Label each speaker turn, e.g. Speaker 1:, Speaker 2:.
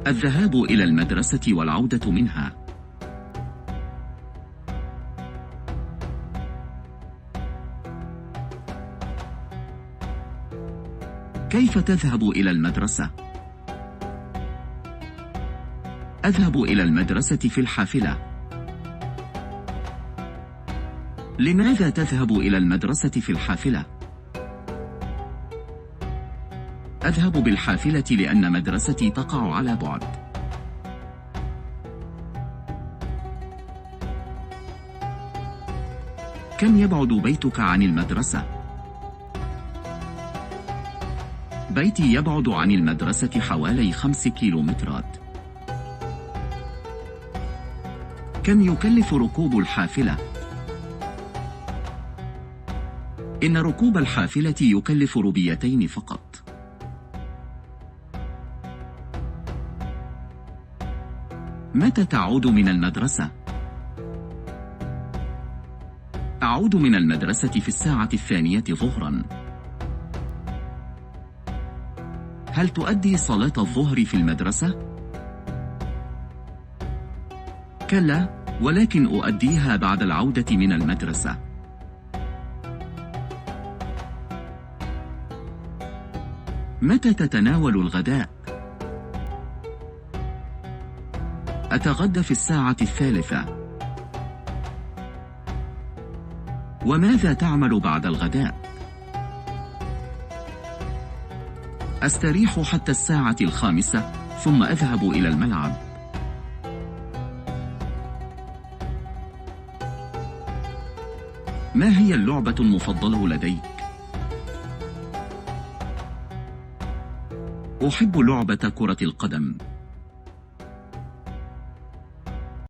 Speaker 1: الذهاب إلى المدرسة والعودة منها. كيف تذهب إلى المدرسة؟ أذهب إلى المدرسة في الحافلة. لماذا تذهب إلى المدرسة في الحافلة؟ أذهب بالحافلة لأن مدرستي تقع على بعد. كم يبعد بيتك عن المدرسة؟ بيتي يبعد عن المدرسة حوالي 5 كيلومترات. كم يكلف ركوب الحافلة؟ إن ركوب الحافلة يكلف روبيتين فقط. متى تعود من المدرسة؟ أعود من المدرسة في الساعة 2 ظهرا. هل تؤدي صلاة الظهر في المدرسة؟ كلا، ولكن أؤديها بعد العودة من المدرسة. متى تتناول الغداء؟ أتغدى في الساعة 3. وماذا تعمل بعد الغداء؟ أستريح حتى الساعة 5 ثم أذهب إلى الملعب. ما هي اللعبة المفضلة لديك؟ أحب لعبة كرة القدم.